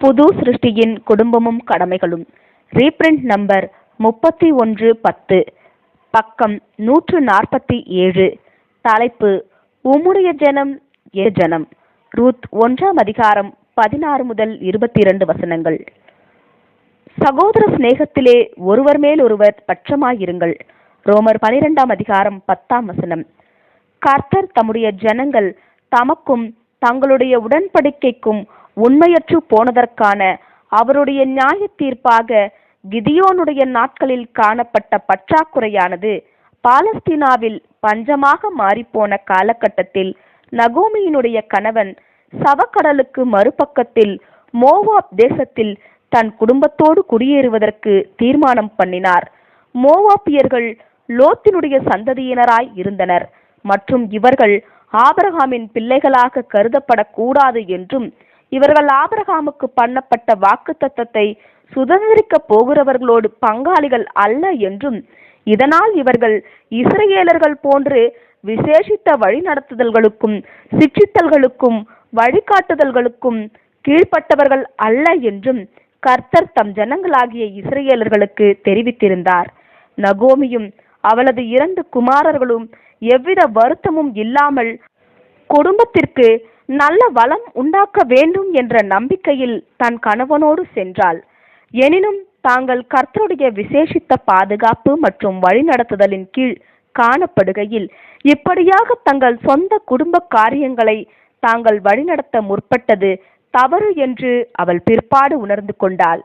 புது சிருஷ்டியின் குடும்பமும் கடமைகளும். Reprint number 3110, பக்கம் 147. தலைப்பு: உம்முடைய ஜனம் ஜனம். ரூத் 1ஆம் அதிகாரம் 16 முதல் 22 வசனங்கள். சகோதர சிநேகத்திலே ஒருவர் மேல் ஒருவர் பட்சமாயிருங்கள். ரோமர் 12ஆம் அதிகாரம் 10ஆம் வசனம். கர்த்தர் தம்முடைய ஜனங்கள் தமக்கும் தங்களுடைய உடன்படிக்கைக்கும் உண்மையற்று போனதற்கான அவருடைய நியாய தீர்ப்பாக கிதியோனுடைய நாட்களில் காணப்பட்ட பற்றாக்குறையானது பாலஸ்தீனாவில் பஞ்சமாக மாறிப்போன காலகட்டத்தில் நகோமியினுடைய கணவன் சவக்கடலுக்கு மறுபக்கத்தில் மோவாப் தேசத்தில் தன் குடும்பத்தோடு குடியேறுவதற்கு தீர்மானம் பண்ணினார். மோவாப்பியர்கள் லோத்தினுடைய சந்ததியினராய் இருந்தனர் மற்றும் இவர்கள் ஆபிரகாமின் பிள்ளைகளாக கருதப்படக்கூடாது என்றும், இவர்கள் ஆபிரகாமுக்கு பண்ணப்பட்ட வாக்குத்தத்தத்தை சுதந்திரிக்க போகிறவர்களோடு பங்காளிகள் அல்ல என்றும், இதனால் இவர்கள் இஸ்ரவேலர்கள் போன்று விசேஷித்த வழிநடத்துதல்களுக்கும் சிட்சித்தல்களுக்கும் வழிகாட்டுதல்களுக்கும் கீழ்ப்பட்டவர்கள் அல்ல என்றும் கர்த்தர் தம் ஜனங்களாகிய இஸ்ரவேலர்களுக்கு தெரிவித்திருந்தார். நகோமியும் அவளது 2 குமாரர்களும் எவ்வித வருத்தமும் இல்லாமல் குடும்பத்திற்கு நல்ல வளம் உண்டாக்க வேண்டும் என்ற நம்பிக்கையில் தன் கணவனோடு சென்றாள். எனினும் தாங்கள் கர்த்தருடைய விசேஷித்த பாதுகாப்பு மற்றும் வழிநடத்துதலின் கீழ் காணப்படுகையில் இப்படியாக தங்கள் சொந்த குடும்ப காரியங்களை தாங்கள் வழிநடத்த முற்பட்டது தவறு என்று அவள் பிற்பாடு உணர்ந்து கொண்டாள்.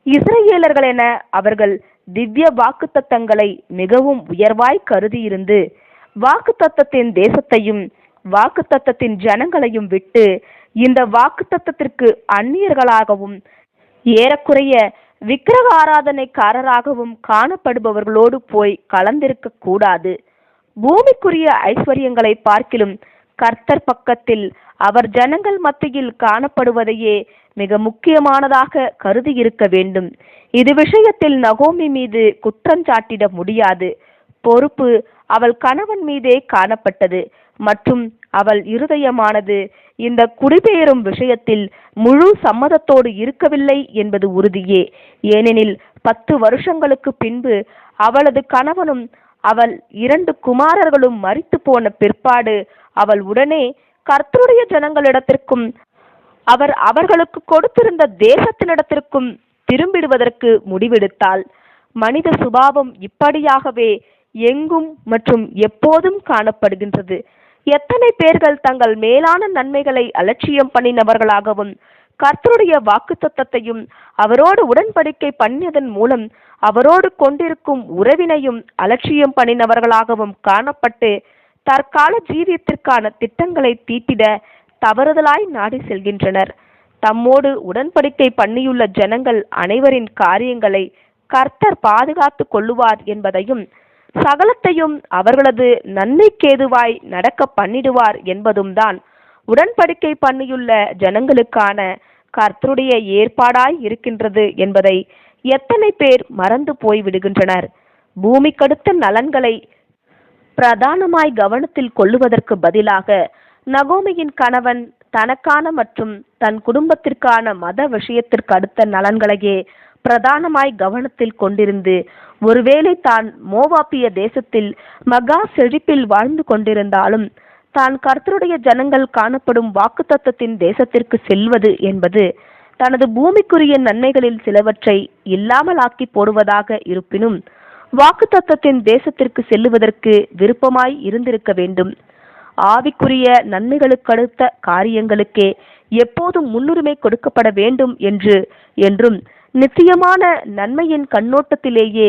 இஸ்ரவேலர்கள் என அவர்கள் திவ்ய வாக்குத்தத்தங்களை மிகவும் உயர்வாய் கருதியிருந்து வாக்குத்தத்தத்தின் தேசத்தையும் வாக்குத்தத்தத்தின் ஜனங்களையும் விட்டு இந்த வாக்குத்தத்தத்திற்கு அந்நியர்களாகவும் ஏறக்குறைய விக்கிரக ஆராதனைக்காரராகவும் காணப்படுபவர்களோடு போய் கலந்திருக்க கூடாது. பூமிக்குரிய ஐஸ்வர்யங்களை பார்க்கிலும் கர்த்தர் பக்கத்தில் அவர் ஜனங்கள் மத்தியில் காணப்படுவதையே மிக முக்கியமானதாக கருதி இருக்க வேண்டும். இது விஷயத்தில் நகோமி மீது குற்றஞ்சாட்டிட முடியாது. பொறுப்பு அவள் கணவன் மீதே காணப்பட்டது மற்றும் அவள் இருதயமானது இந்த குடிபெயரும் விஷயத்தில் முழு சம்மதத்தோடு இருக்கவில்லை என்பது உறுதியே. ஏனெனில் 10 வருஷங்களுக்கு பின்பு அவளது கணவனும் அவள் 2 குமாரர்களும் மரித்து போன பிற்பாடு அவள் உடனே கர்த்தருடைய ஜனங்களிடத்திற்கும் அவர் அவர்களுக்கு கொடுத்திருந்த தேசத்தினிடத்திற்கும் திரும்பிடுவதற்கு முடிவெடுத்தாள். மனித சுபாவம் இப்படியாகவே எங்கும் மற்றும் எப்போதும் காணப்படுகின்றது. எத்தனை பேர்கள் தங்கள் மேலான நன்மைகளை அலட்சியம் பண்ணினவர்களாகவும் கர்த்தருடைய வாக்குத்தத்தத்தையும் அவரோடு உடன்படிக்கை பண்ணியதன் மூலம் அவரோடு கொண்டிருக்கும் உறவினையும் அலட்சியம் பண்ணினவர்களாகவும் காணப்பட்டு தற்கால ஜீவியத்திற்கான திட்டங்களை தீட்டிட தவறுதலாய் நாடி செல்கின்றனர். தம்மோடு உடன்படிக்கை பண்ணியுள்ள ஜனங்கள் அனைவரின் காரியங்களை கர்த்தர் பாதுகாத்து கொள்ளுவார் என்பதையும் சகலத்தையும் அவர்களது நன்மைக்கேதுவாய் நடக்க பண்ணிடுவார் என்பதும் தான் உடன்படிக்கை பண்ணியுள்ள ஜனங்களுக்கான கர்த்தருடைய ஏற்பாடாய் இருக்கின்றது என்பதை எத்தனை பேர் மறந்து போய் விடுகின்றனர். பூமிக்கடுத்த நலன்களை பிரதானமாய் கவனத்தில் கொள்ளுவதற்கு பதிலாக நகோமியின் கணவன் தனக்கான மற்றும் தன் குடும்பத்திற்கான மத விஷயத்திற்கு அடுத்த நலன்களையே பிரதானமாய் கவனத்தில் கொண்டிருந்து, ஒருவேளை தான் மோவாப்பிய தேசத்தில் மகா செழிப்பில் வாழ்ந்து கொண்டிருந்தாலும் தான் கர்த்தருடைய ஜனங்கள் காணப்படும் வாக்குத்தத்தத்தின் தேசத்திற்கு செல்வது என்பது தனது பூமிக்குரிய நன்மைகளில் சிலவற்றை இல்லாமலாக்கி போடுவதாக இருப்பினும் வாக்குத்தத்தத்தின் தேசத்திற்கு செல்லுவதற்கு விருப்பமாய் இருந்திருக்க வேண்டும். ஆவிக்குரிய நன்மைகளுக்கடுத்த காரியங்களுக்கே எப்போதும் முன்னுரிமை கொடுக்கப்பட வேண்டும் என்றும் நிச்சயமான நன்மையின் கண்ணோட்டத்திலேயே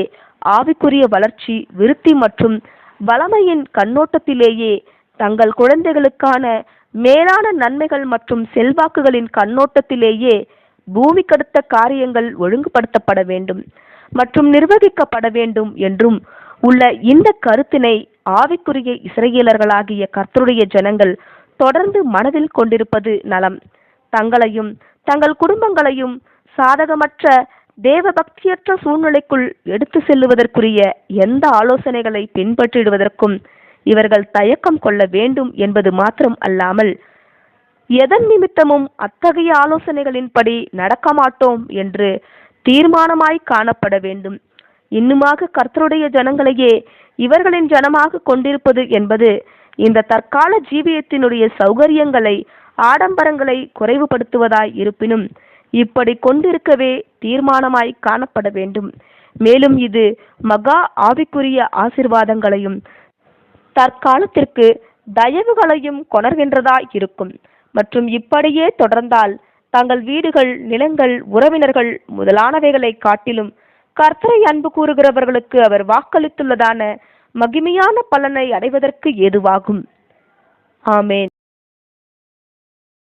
ஆவிக்குரிய வளர்ச்சி, விருத்தி மற்றும் வளமையின் கண்ணோட்டத்திலேயே தங்கள் குழந்தைகளுக்கான மேலான நன்மைகள் மற்றும் செல்வாக்குகளின் கண்ணோட்டத்திலேயே பூமிக்கடுத்த காரியங்கள் ஒழுங்குபடுத்தப்பட வேண்டும் மற்றும் நிர்வகிக்கப்பட வேண்டும் என்றும் உள்ள இந்த கருத்தினை ஆவிக்குரிய இஸ்ரவேலர்களாகிய கர்த்தருடைய ஜனங்கள் தொடர்ந்து மனதில் கொண்டிருப்பது நலம். தங்களையும் தங்கள் குடும்பங்களையும் சாதகமற்ற தேவபக்தியற்ற சூழ்நிலைக்குள் எடுத்து செல்லுவதற்குரிய எந்த ஆலோசனைகளை பின்பற்றிடுவதற்கும் இவர்கள் தயக்கம் கொள்ள வேண்டும் என்பது மாத்திரம் அல்லாமல் எதன் நிமித்தமும் அத்தகைய ஆலோசனைகளின்படி நடக்க மாட்டோம் என்று தீர்மானமாய் காணப்பட வேண்டும். இன்னுமாக கர்த்தருடைய ஜனங்களையே இவர்களின் ஜனமாக கொண்டிருப்பது என்பது இந்த தற்கால ஜீவியத்தினுடைய சௌகரியங்களை, ஆடம்பரங்களை குறைவுபடுத்துவதாய் இருப்பினும் இப்படி கொண்டிருக்கவே தீர்மானமாய் காணப்பட வேண்டும். மேலும் இது மகா ஆவிக்குரிய ஆசீர்வாதங்களையும் தற்காலத்திற்கு தயவுகளையும் கொணர்கின்றதாய் இருக்கும். மற்றும் இப்படியே தொடர்ந்தால் தங்கள் வீடுகள், நிலங்கள், உறவினர்கள் முதலானவைகளை காட்டிலும் கர்த்தரை அன்பு கூறுகிறவர்களுக்கு அவர் வாக்களித்துள்ளதான மகிமையான பலனை அடைவதற்கு ஏதுவாகும். ஆமேன்.